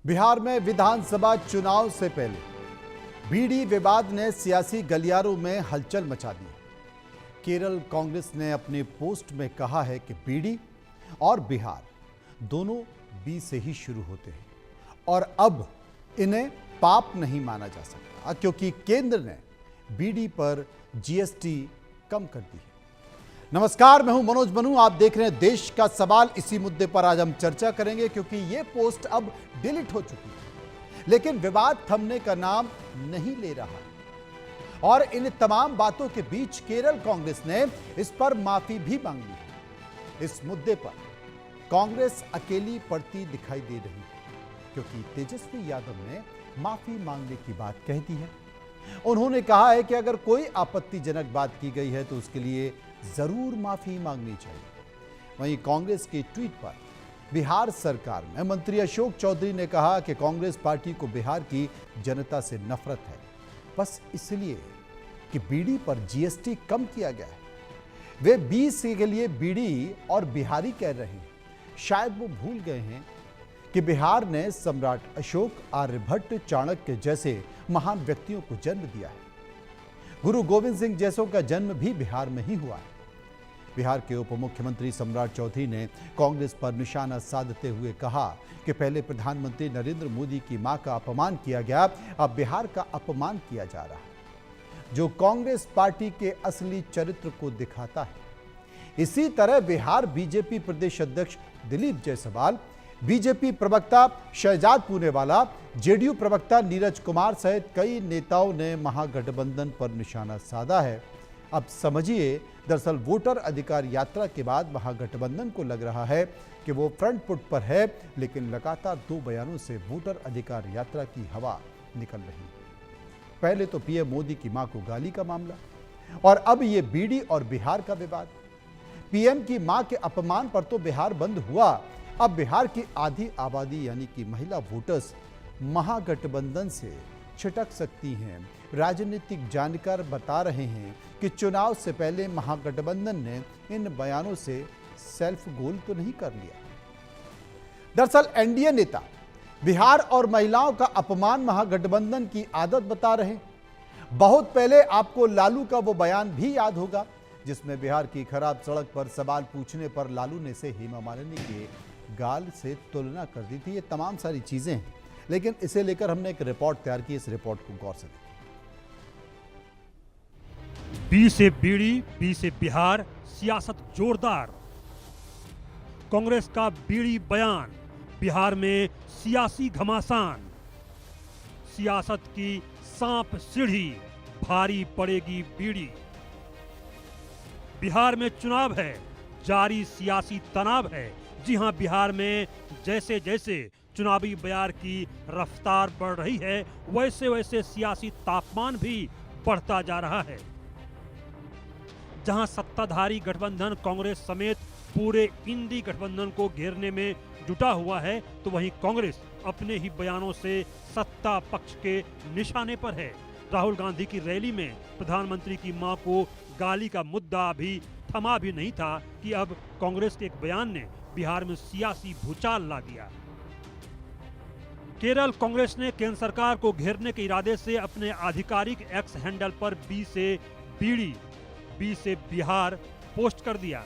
बिहार में विधानसभा चुनाव से पहले बीडी विवाद ने सियासी गलियारों में हलचल मचा दी। केरल कांग्रेस ने अपने पोस्ट में कहा है कि बीडी और बिहार दोनों बी से ही शुरू होते हैं और अब इन्हें पाप नहीं माना जा सकता क्योंकि केंद्र ने बीडी पर जीएसटी कम कर दी है। नमस्कार, मैं हूं मनोज बनू, आप देख रहे हैं देश का सवाल। इसी मुद्दे पर आज हम चर्चा करेंगे क्योंकि यह पोस्ट अब डिलीट हो चुकी है, लेकिन विवाद थमने का नाम नहीं ले रहा और इन तमाम बातों के बीच केरल कांग्रेस ने इस पर माफी भी मांगी है। इस मुद्दे पर कांग्रेस अकेली पड़ती दिखाई दे रही है क्योंकि तेजस्वी यादव ने माफी मांगने की बात कह दी है। उन्होंने कहा है कि अगर कोई आपत्तिजनक बात की गई है तो उसके लिए जरूर माफी मांगनी चाहिए। वहीं कांग्रेस के ट्वीट पर बिहार सरकार में मंत्री अशोक चौधरी ने कहा कि कांग्रेस पार्टी को बिहार की जनता से नफरत है, बस इसलिए कि बीडी पर जीएसटी कम किया गया है। वे बी के लिए बीडी और बिहारी कह रहे हैं। शायद वो भूल गए हैं कि बिहार ने सम्राट अशोक, आर्यभट्ट, चाणक्य जैसे महान व्यक्तियों को जन्म दिया है। गुरु गोविंद सिंह जैसों का जन्म भी बिहार में ही हुआ है। बिहार के उप मुख्यमंत्री सम्राट चौधरी ने कांग्रेस पर निशाना साधते हुए कहा कि पहले प्रधानमंत्री नरेंद्र मोदी की मां का अपमान किया गया, अब बिहार का अपमान किया जा रहा है, जो कांग्रेस पार्टी के असली चरित्र को दिखाता है। इसी तरह बिहार बीजेपी प्रदेश अध्यक्ष दिलीप जायसवाल, बीजेपी प्रवक्ता शहजाद पूनेवाला, जेडीयू प्रवक्ता नीरज कुमार सहित कई नेताओं ने महागठबंधन पर निशाना साधा है। अब समझिए, दरअसल वोटर अधिकार यात्रा के बाद महागठबंधन को लग रहा है कि वो फ्रंट फुट पर है, लेकिन लगातार दो बयानों से वोटर अधिकार यात्रा की हवा निकल रही है। पहले तो पीएम मोदी की मां को गाली का मामला और अब ये बीडी और बिहार का विवाद। पीएम की मां के अपमान पर तो बिहार बंद हुआ, अब बिहार की आधी आबादी यानी कि महिला वोटर्स महागठबंधन से छिटक सकती हैं। राजनीतिक जानकार बता रहे हैं कि चुनाव से पहले महागठबंधन ने इन बयानों से सेल्फ गोल तो नहीं कर लिया। दरअसल एनडीए नेता बिहार और महिलाओं का अपमान महागठबंधन की आदत बता रहे हैं। बहुत पहले आपको लालू का वो बयान भी याद होगा जिसमें बिहार की खराब सड़क पर सवाल पूछने पर लालू ने से हेमा मालिनी के गाल से तुलना कर दी थी। ये तमाम सारी चीजें हैं, लेकिन इसे लेकर हमने एक रिपोर्ट तैयार की। इस रिपोर्ट को गौर से देखिए। बी से बीडी, बी से बिहार, सियासत जोरदार। कांग्रेस का बीडी बयान, बिहार में सियासी घमासान। सियासत की सांप सीढ़ी, भारी पड़ेगी बीडी। बिहार में चुनाव है, जारी सियासी तनाव है। जी हां, बिहार में जैसे जैसे चुनावी बयार की रफ्तार बढ़ रही है, वैसे वैसे सियासी तापमान भी बढ़ता जा रहा है। जहां सत्ताधारी गठबंधन कांग्रेस समेत पूरे इंडी गठबंधन को घेरने में जुटा हुआ है, तो वहीं कांग्रेस अपने ही बयानों से सत्ता पक्ष के निशाने पर है। राहुल गांधी की रैली में प्रधानमंत्री की मां को गाली का मुद्दा अभी थमा भी नहीं था कि अब कांग्रेस के एक बयान ने बिहार में सियासी भूचाल ला दिया। केरल कांग्रेस ने केंद्र सरकार को घेरने के इरादे से अपने आधिकारिक एक्स हैंडल पर बी से बीडी, बी से बिहार पोस्ट कर दिया।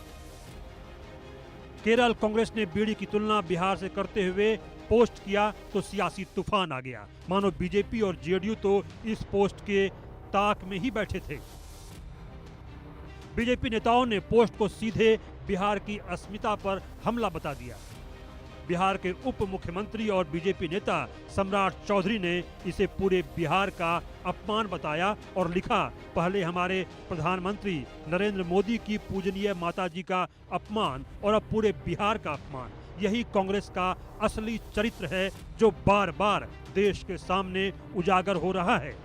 केरल कांग्रेस ने बीडी की तुलना बिहार से करते हुए पोस्ट किया तो सियासी तूफान आ गया। मानो बीजेपी और जेडीयू तो इस पोस्ट के ताक में ही बैठे थे। बीजेपी नेताओं ने पोस्ट को सीधे बिहार की अस्मिता पर हमला बता दिया। बिहार के उप मुख्यमंत्री और बीजेपी नेता सम्राट चौधरी ने इसे पूरे बिहार का अपमान बताया और लिखा, पहले हमारे प्रधानमंत्री नरेंद्र मोदी की पूजनीय माताजी का अपमान और अब पूरे बिहार का अपमान। यही कांग्रेस का असली चरित्र है जो बार बार देश के सामने उजागर हो रहा है।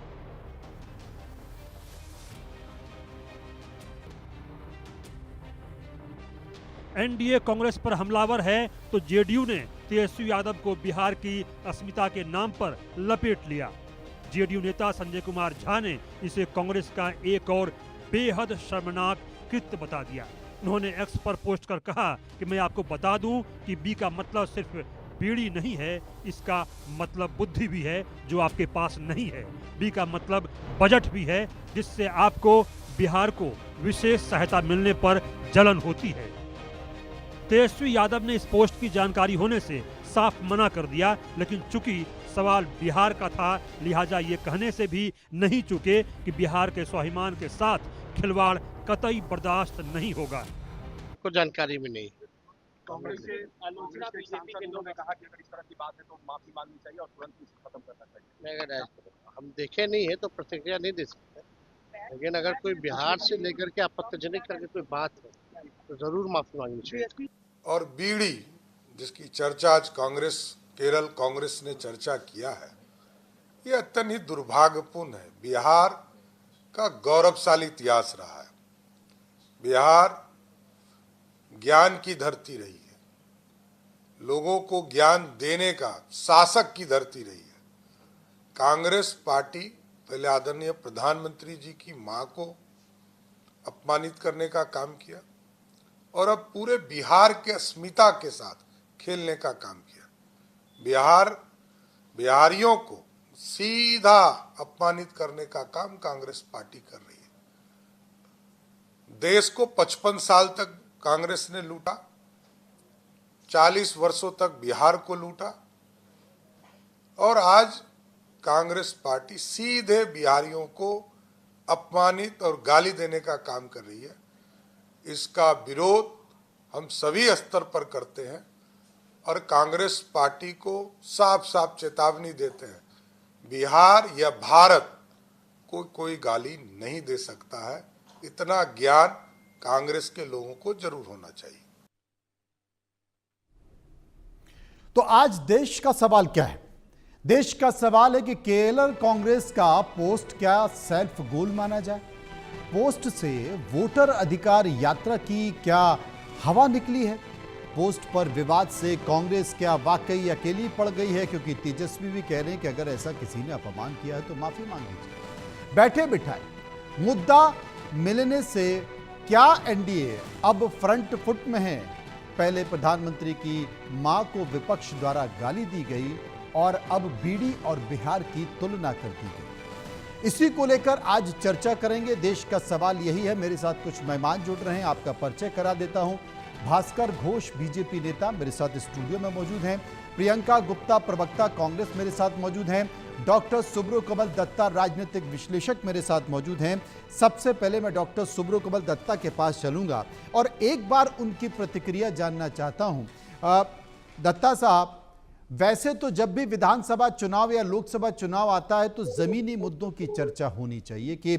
एनडीए कांग्रेस पर हमलावर है तो जेडीयू ने तेजस्वी यादव को बिहार की अस्मिता के नाम पर लपेट लिया। जेडीयू नेता संजय कुमार झा ने इसे कांग्रेस का एक और बेहद शर्मनाक कृत्य बता दिया। उन्होंने एक्स पर पोस्ट कर कहा कि मैं आपको बता दूं कि बी का मतलब सिर्फ बीड़ी नहीं है, इसका मतलब बुद्धि भी है जो आपके पास नहीं है। बी का मतलब बजट भी है, जिससे आपको बिहार को विशेष सहायता मिलने पर जलन होती है। तेजस्वी यादव ने इस पोस्ट की जानकारी होने से साफ मना कर दिया, लेकिन चूंकि सवाल बिहार का था, लिहाजा ये कहने से भी नहीं चूके कि बिहार के स्वाभिमान के साथ खिलवाड़ कतई बर्दाश्त नहीं होगा। को जानकारी में नहीं। कांग्रेस के आलोचना बीजेपी के लोगों ने कहा कि अगर इस तरह की बात है तो माफी मांगनी चाहिए और तुरंत इसको खत्म करना चाहिए। मैं अगर हम देखे नहीं है तो प्रतिक्रिया नहीं दे सकते, लेकिन अगर कोई बिहार से लेकर के आपत्तिजनक करके कोई बात है तो जरूर माफी मांगनी चाहिए। और बीड़ी जिसकी चर्चा आज केरल कांग्रेस ने चर्चा किया है, ये अत्यंत ही दुर्भाग्यपूर्ण है। बिहार का गौरवशाली इतिहास रहा है। बिहार ज्ञान की धरती रही है, लोगों को ज्ञान देने का शासक की धरती रही है। कांग्रेस पार्टी पहले आदरणीय प्रधानमंत्री जी की मां को अपमानित करने का काम किया और अब पूरे बिहार के अस्मिता के साथ खेलने का काम किया। बिहारियों को सीधा अपमानित करने का काम कांग्रेस पार्टी कर रही है। देश को 55 साल तक कांग्रेस ने लूटा, 40 वर्षों तक बिहार को लूटा और आज कांग्रेस पार्टी सीधे बिहारियों को अपमानित और गाली देने का काम कर रही है। इसका विरोध हम सभी स्तर पर करते हैं और कांग्रेस पार्टी को साफ साफ चेतावनी देते हैं, बिहार या भारत को कोई गाली नहीं दे सकता है। इतना ज्ञान कांग्रेस के लोगों को जरूर होना चाहिए। तो आज देश का सवाल क्या है? देश का सवाल है कि केरल कांग्रेस का पोस्ट क्या सेल्फ गोल माना जाए? पोस्ट से वोटर अधिकार यात्रा की क्या हवा निकली है? पोस्ट पर विवाद से कांग्रेस क्या वाकई अकेली पड़ गई है? क्योंकि तेजस्वी भी कह रहे हैं कि अगर ऐसा किसी ने अपमान किया है तो माफी मांग लीजिए। बैठे बिठाए मुद्दा मिलने से क्या एनडीए अब फ्रंट फुट में है? पहले प्रधानमंत्री की मां को विपक्ष द्वारा गाली दी गई और अब बीडी और बिहार की तुलना कर दी गई। इसी को लेकर आज चर्चा करेंगे। देश का सवाल यही है। मेरे साथ कुछ मेहमान जुड़ रहे हैं, आपका परिचय करा देता हूं। भास्कर घोष बीजेपी नेता मेरे साथ स्टूडियो में मौजूद हैं। प्रियंका गुप्ता प्रवक्ता कांग्रेस मेरे साथ मौजूद हैं। डॉक्टर सुब्रकमल दत्ता राजनीतिक विश्लेषक मेरे साथ मौजूद हैं। सबसे पहले मैं डॉक्टर सुब्रकमल दत्ता के पास चलूंगा और एक बार उनकी प्रतिक्रिया जानना चाहता हूं। दत्ता साहब, वैसे तो जब भी विधानसभा चुनाव या लोकसभा चुनाव आता है तो जमीनी मुद्दों की चर्चा होनी चाहिए कि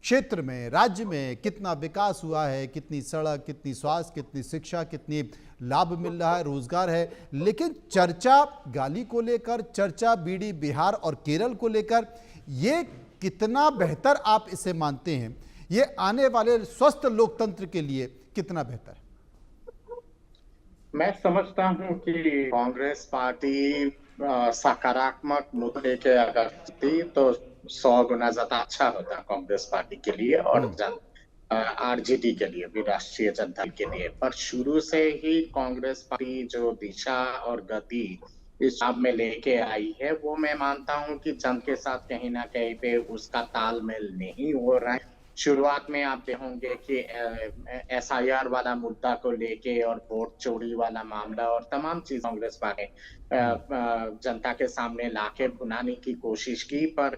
क्षेत्र में, राज्य में कितना विकास हुआ है, कितनी सड़क, कितनी स्वास्थ्य, कितनी शिक्षा, कितनी लाभ मिल रहा है, रोजगार है। लेकिन चर्चा गाली को लेकर, चर्चा बीडी बिहार और केरल को लेकर, ये कितना बेहतर आप इसे मानते हैं? ये आने वाले स्वस्थ लोकतंत्र के लिए कितना बेहतर है? मैं समझता हूं कि कांग्रेस पार्टी सकारात्मक मुद्दे के अगर थी तो 100 गुना ज्यादा अच्छा होता कांग्रेस पार्टी के लिए और आरजेडी के लिए भी, राष्ट्रीय जनता के लिए। पर शुरू से ही कांग्रेस पार्टी जो दिशा और गति इस काम में लेके आई है, वो मैं मानता हूं कि जन के साथ कहीं ना कहीं पे उसका तालमेल नहीं हो रहा है। शुरुआत में आप देखोगे कि एसआईआर वाला मुद्दा को लेके और वोट चोरी वाला मामला और तमाम चीज कांग्रेस पार्टी जनता के सामने लाके भुनाने की कोशिश की, पर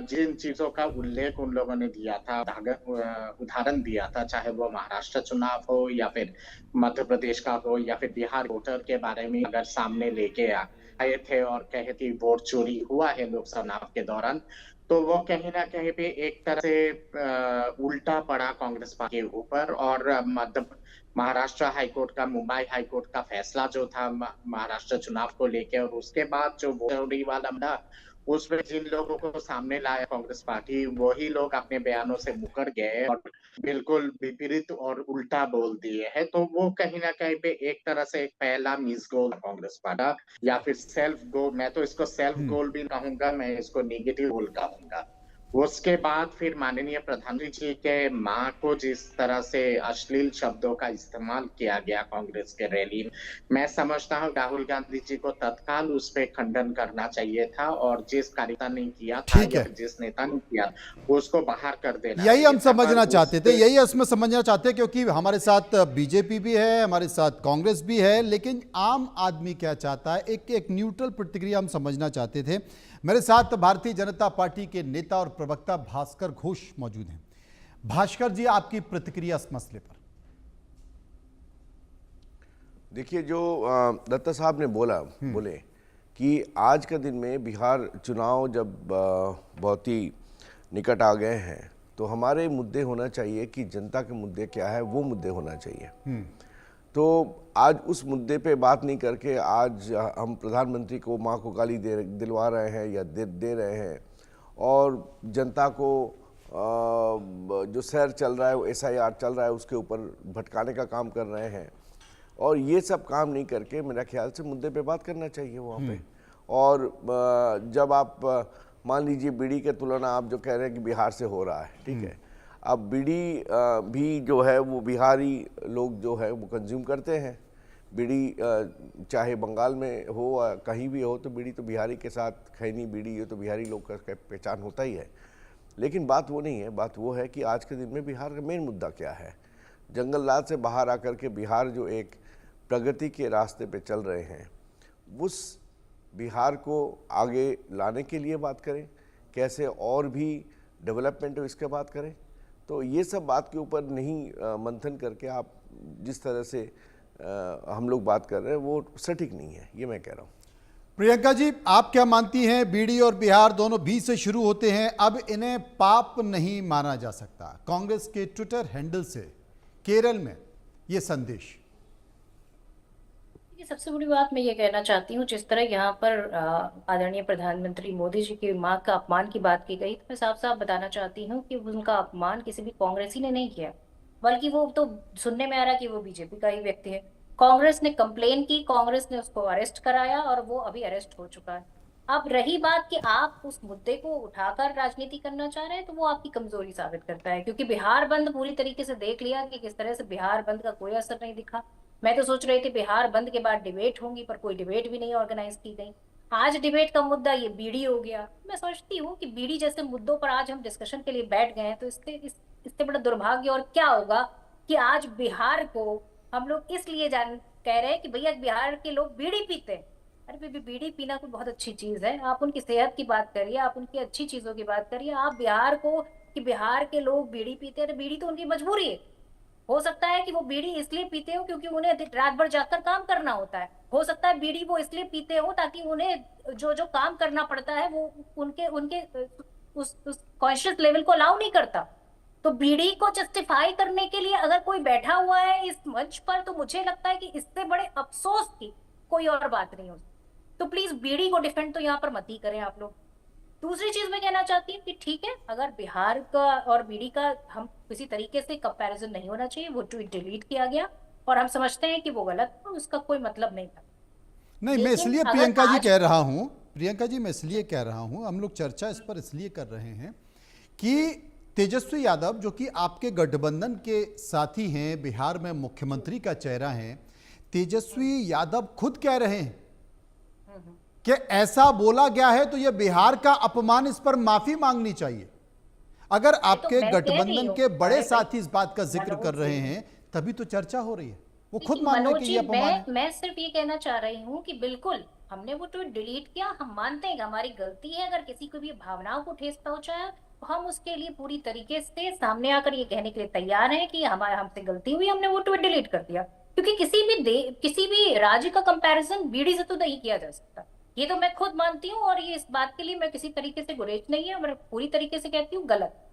जिन चीजों का उल्लेख उन लोगों ने दिया था, उदाहरण दिया था, चाहे वो महाराष्ट्र चुनाव हो या फिर मध्य प्रदेश का हो या फिर बिहार वोटर के बारे में अगर सामने लेके आए थे और कहे कि वोट चोरी हुआ है लोकसभा चुनाव के दौरान, तो वो कहीं ना कहीं पे एक तरह से उल्टा पड़ा कांग्रेस पार्टी के ऊपर। और महाराष्ट्र हाईकोर्ट का, मुंबई हाईकोर्ट का फैसला जो था महाराष्ट्र चुनाव को लेकर, और उसके बाद जो वोट वाला मुद्दा, उसमें जिन लोगों को सामने लाया कांग्रेस पार्टी, वही लोग अपने बयानों से मुकर गए और बिल्कुल विपरीत और उल्टा बोल दिए हैं। तो वो कहीं ना कहीं पे एक तरह से एक पहला मिस गोल कांग्रेस पार्टी, या फिर सेल्फ गोल, मैं तो इसको सेल्फ गोल भी कहूंगा, मैं इसको नेगेटिव गोल कहूंगा। उसके बाद फिर माननीय प्रधानमंत्री जी के मां को जिस तरह से अश्लील शब्दों का इस्तेमाल किया गया कांग्रेस के रैली में, मैं समझता हूं राहुल गांधी जी को तत्काल उस पे खंडन करना चाहिए था और जिस कार्यकर्ता ने किया था ठीक या है। जिस नेता ने किया उसको बाहर कर देना यही हम चाहिए था। समझना पर चाहते थे, उसके- यही इसमें समझना चाहते हैं, क्योंकि हमारे साथ बीजेपी भी है, हमारे साथ कांग्रेस भी है, लेकिन आम आदमी क्या चाहता है, एक न्यूट्रल प्रतिक्रिया हम समझना चाहते थे। मेरे साथ भारतीय जनता पार्टी के नेता और प्रवक्ता भास्कर घोष मौजूद हैं। भास्कर जी, आपकी प्रतिक्रिया इस मसले पर। देखिए, जो दत्ता साहब ने बोले कि आज का दिन में बिहार चुनाव जब बहुत ही निकट आ गए हैं, तो हमारे मुद्दे होना चाहिए कि जनता के मुद्दे क्या है, वो मुद्दे होना चाहिए। तो आज उस मुद्दे पे बात नहीं करके आज हम प्रधानमंत्री को माँ को गाली दिलवा रहे हैं या दे रहे हैं, और जनता को जो सैर चल रहा है, वो SIR चल रहा है, उसके ऊपर भटकाने का काम कर रहे हैं। और ये सब काम नहीं करके मेरा ख्याल से मुद्दे पे बात करना चाहिए वहाँ पे। और जब आप मान लीजिए बीड़ी के तुलना आप जो कह रहे हैं कि बिहार से हो रहा है, ठीक है, अब बीड़ी भी जो है वो बिहारी लोग जो है वो कंज्यूम करते हैं। बीड़ी चाहे बंगाल में हो या कहीं भी हो, तो बीड़ी तो बिहारी के साथ, खैनी बीड़ी ये तो बिहारी लोग का पहचान होता ही है। लेकिन बात वो नहीं है, बात वो है कि आज के दिन में बिहार का मेन मुद्दा क्या है। जंगल राज से बाहर आकर के बिहार जो एक प्रगति के रास्ते पे चल रहे हैं, उस बिहार को आगे लाने के लिए बात करें, कैसे और भी डेवलपमेंट हो इसके बात करें। तो ये सब बात के ऊपर नहीं मंथन करके आप जिस तरह से हम लोग बात कर रहे हैं वो सटीक नहीं है, ये मैं कह रहा हूँ। प्रियंका जी, आप क्या मानती हैं? बीडी और बिहार दोनों बी से शुरू होते हैं, अब इन्हें पाप नहीं माना जा सकता। कांग्रेस के ट्विटर हैंडल से केरल में ये संदेश। सबसे बड़ी बात मैं ये कहना चाहती हूँ, जिस तरह यहाँ पर आदरणीय प्रधानमंत्री मोदी जी की मां का अपमान की बात की गई, तो मैं साफ साफ बताना चाहती हूँ कि उनका अपमान किसी भी कांग्रेसी ने नहीं किया, बल्कि वो तो सुनने में आ रहा कि वो बीजेपी का ही व्यक्ति है। कांग्रेस ने कंप्लेन की, कांग्रेस ने उसको अरेस्ट कराया और वो अभी अरेस्ट हो चुका है। अब रही बात कि आप उस मुद्दे को उठाकर राजनीति करना चाह रहे हैं, तो वो आपकी कमजोरी साबित करता है, क्योंकि बिहार बंद पूरी तरीके से देख लिया कि किस तरह से बिहार बंद का कोई असर नहीं दिखा। मैं तो सोच रही थी बिहार बंद के बाद डिबेट होंगी, पर कोई डिबेट भी नहीं ऑर्गेनाइज की गई। आज डिबेट का मुद्दा ये बीड़ी हो गया। मैं सोचती हूँ कि बीड़ी जैसे मुद्दों पर आज हम डिस्कशन के लिए बैठ गए हैं, तो इससे बड़ा दुर्भाग्य और क्या होगा कि आज बिहार को हम लोग इसलिए कह रहे हैं कि भैया बिहार के लोग बीड़ी पीते हैं। अरे बीड़ी पीना कोई बहुत अच्छी चीज है, आप उनकी सेहत की बात करिए, आप उनकी अच्छी चीजों की बात करिए। आप बिहार को कि बिहार के लोग बीड़ी पीते हैं, तो बीड़ी तो उनकी मजबूरी है। हो सकता है कि वो बीड़ी इसलिए पीते हो क्योंकि उन्हें रात भर जाकर काम करना होता है। हो सकता है बीड़ी वो इसलिए पीते हो ताकि उन्हें जो जो काम करना पड़ता है वो उनके उनके उस कॉन्शियस लेवल को अलाउ नहीं करता। तो बीड़ी को जस्टिफाई करने के लिए अगर कोई बैठा हुआ है इस मंच पर, तो मुझे लगता है कि इससे बड़े अफसोस की कोई और बात नहीं हो। तो प्लीज बीड़ी को डिफेंड तो यहाँ पर मत ही करें आप लोग। दूसरी चीज मैं कहना चाहती हूँ कि ठीक है, अगर बिहार का और बीडी का हम किसी तरीके से कंपैरिजन नहीं होना चाहिए, वो ट्वीट डिलीट किया गया और हम समझते हैं कि वो गलत था, उसका कोई मतलब नहीं था। नहीं, मैं इसलिए प्रियंका जी कह रहा हूँ, प्रियंका जी मैं इसलिए कह रहा हूँ, हम लोग चर्चा इस पर इसलिए कर रहे हैं कि तेजस्वी यादव जो कि आपके गठबंधन के साथी हैं, बिहार में मुख्यमंत्री का चेहरा हैं, तेजस्वी यादव खुद कह रहे हैं कि ऐसा बोला गया है तो यह बिहार का अपमान, इस पर माफी मांगनी चाहिए। अगर आपके गठबंधन के बड़े साथी इस बात का जिक्र कर रहे हैं तभी तो चर्चा हो रही है, वो खुद मान रहे हैं कि ये अपमान है। मैं सिर्फ ये कहना चाह रही हूँ कि बिल्कुल हमने वो ट्वीट डिलीट किया, हम मानते हैं कि हमारी गलती है। अगर किसी को भी भावनाओं को ठेस पहुंचाया तो हम उसके लिए पूरी तरीके से सामने आकर ये कहने के लिए तैयार हैं कि हमसे गलती हुई, हमने वो ट्वीट डिलीट कर दिया। क्योंकि किसी भी राज्य का कंपैरिजन बीड़ी से तो नहीं किया जा सकता, ये तो मैं खुद मानती हूँ। और ये इस बात के लिए मैं किसी तरीके से गुरेज नहीं है, मैं पूरी तरीके से कहती हूँ गलत।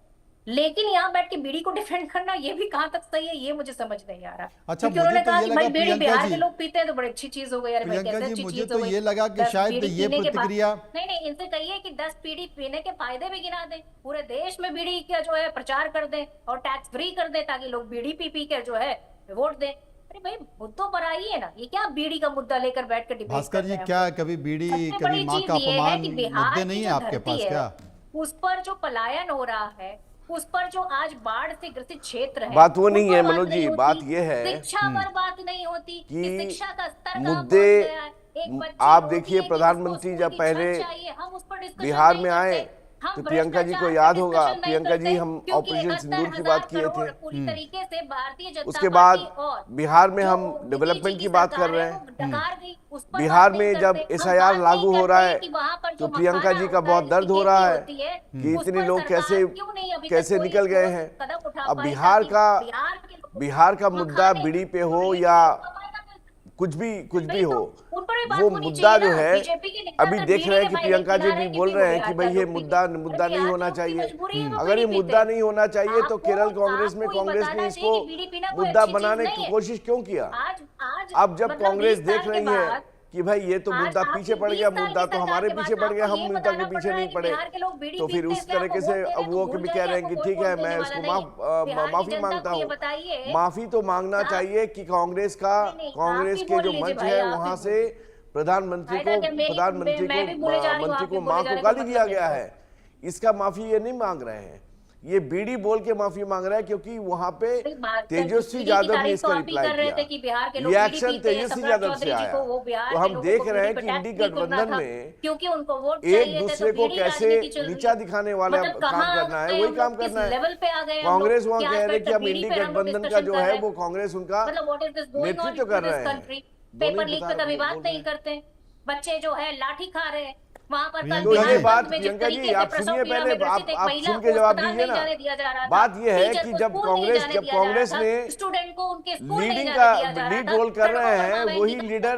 लेकिन यहाँ बैठ के बीड़ी को डिफेंड करना ये भी कहाँ तक सही है, ये मुझे समझ नहीं आ रहा। अच्छा, क्योंकि उन्होंने कहा कि भाई बीड़ी प्रियंका बिहार जी, के लोग पीते हैं तो बड़ी अच्छी चीज हो गई। अरे भाई कैसे अच्छी मुझे चीज तो हो गई? ये लगा कि शायद ये प्रतिक्रिया नहीं, इनसे कहिए कि 10 बीड़ी पीने के फायदे भी गिना दें, पूरे देश में बीड़ी का जो है प्रचार कर दें और टैक्स फ्री कर दें, ताकि लोग बीड़ी पी के जो है वोट दें। अरे भाई मुद्दों पर आइए ना, ये क्या बीड़ी का मुद्दा लेकर बैठ कर डिबेट। भास्कर जी, क्या कभी बीड़ी, कभी माँ का अपमान मुद्दे नहीं है आपके पास क्या? उस पर जो पलायन हो रहा है, उस पर जो आज बाढ़ से ग्रसित क्षेत्र है, बात वो उन नहीं पर है बात मनोज नहीं जी, होती। बात ये है शिक्षा पर बात नहीं होती कि शिक्षा का स्तर कहाँ पहुंच मुद्दे गया है। एक बच्ची आप रोती देखिए है कि प्रधानमंत्री उसको जब स्कूल की छत पहले चाहिए, हम उस पर डिस्कशन बिहार नहीं में आए करते। हम तो प्रियंका जी को भ्रष्टाचार याद पे होगा, discussion नहीं प्रियंका जी करते, हम क्योंकि ऑपरेशन सिंदूर की 71,000 बात किए करोड़ थे। पूरी तरीके से भारतीय जनता उसके पार्टी बाद और बिहार में जो हम मोदी डेवलपमेंट जी की बात कर सरकार रहे है, हैं। वो डकार गई, उस पर बिहार बात नहीं में जब करते। हम SIR बात लागू नहीं हो रहा करते है कि वहाँ पर तो जो प्रियंका जी मखाना का होता है, बहुत दर्द हो जिसकी रहा खेती है होती है, कि उस इतने पर लोग सरकार कैसे क्यों नहीं अभी तक कैसे कोई निकल गए ठोस हैं। कदम उठा अब पाए बिहार ताकि का बिहार के लोगों को बिहार का मुद्दा मखाने, बीड़ी पे हो बिजली या पे कमाएगा मिल कुछ भी नहीं हो, तो उन पर भी बात वो होनी मुद्दा चाहिए जो ना। है बीजेपी के नेता अभी अगर देख बीड़ी रहे हैं के कि फायदे प्रियंका जी खिला भी रहे हैं बोल कि रहे हैं वो कि बिहार भाई का ये लोग मुद्दा पीते हैं। मुद्दा नहीं बिहार होना के लोग की चाहिए। मजबूरी है, वो अगर ये बीड़ी मुद्दा पीते नहीं होना चाहिए तो आपको- केरल कांग्रेस में आपको ये कांग्रेस बताना ने चाहिए इसको कि बीड़ी पीना कोई मुद्दा अच्छी चीज बनाने नहीं की है। कोशिश क्यों किया। आज अब जब मतलब कांग्रेस 20 देख साल के रही है बाद कि भाई ये तो आज मुद्दा आपकी पीछे पड़ 20 गया, साल मुद्दा की तो हमारे सरकार के पीछे बाद पड़ गया, आपको हम ये मुद्दा बताना के पड़ पीछे रहा है नहीं कि पड़े। बिहार के लोग बीड़ी तो फिर पीते उस हैं, इसलिए तरीके आपको से वोट अब देंगे वो तो भूल भी कह जाइए, रहे हैं कि आपको ठीक वोट है देने मैं वाला इसको नहीं है। बिहार की माफी जनता मांगता को ये हूँ। बताइए। माफी तो मांगना हाँ। चाहिए कि कांग्रेस का नहीं, नहीं, कांग्रेस आप ही के बोल जो लीजिए मंच भाई, है आप ही वहां बोल से प्रधानमंत्री फायदा को क्या, मैं भी बोले जा रही हूँ, मंत्री आप को भी मां बोले जा को रहे गाली हैं, दिया मतलब गया नहीं है। इसका माफी ये नहीं मांग रहे हैं, ये बीड़ी बोल के माफी मांग रहा है क्योंकि वहां पे तेजस्वी यादव ने इसका रिप्लाई किया। रिएक्शन तेजस्वी यादव से आया। तो हम देख रहे हैं कि इंडी गठबंधन में क्योंकि उनको वोट एक दूसरे को कैसे नीचा दिखाने वाला काम करना है, वही काम करना है। लेवल पे आ गए कांग्रेस वहां कह रहे कि अब इंडी गठबंधन का जो है वो कांग्रेस उनका मतलब what is this going on नेतृत्व कर रहे हैं। पेपर लीक पे कभी बात नहीं करते, बच्चे जो है लाठी खा रहे हैं वहां पर प्रियंका तो ये जी, बात प्रियंका जी आप सुनिए पहले, आप सुन के जवाब दीजिए ना। बात ये है कि जब कांग्रेस ने स्टूडेंट को उनके लीडिंग का लीड रोल कर रहे हैं, वही लीडर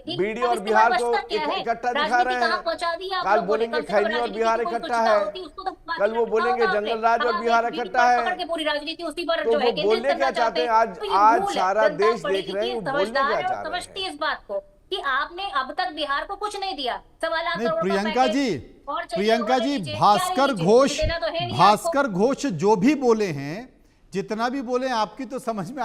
बीडी और बिहार को इकट्ठा दिखा रहे हैं। कल बोलेंगे खैनी और बिहार इकट्ठा है, कल वो बोलेंगे जंगल राज और बिहार इकट्ठा है। तो वो बोलने क्या चाहते हैं, आज सारा देश देख रहे हैं, वो बोलने क्या चाह रहे हैं। इस बात को कि आपने अब तक बिहार को कुछ नहीं दिया। नहीं प्रियंका जी, प्रियंका जी, क्या भास्कर लीजिए? घोष देना तो है नहीं भास्कर घोष जो भी बोले हैं, जितना भी बोले हैं, आपकी तो समझ में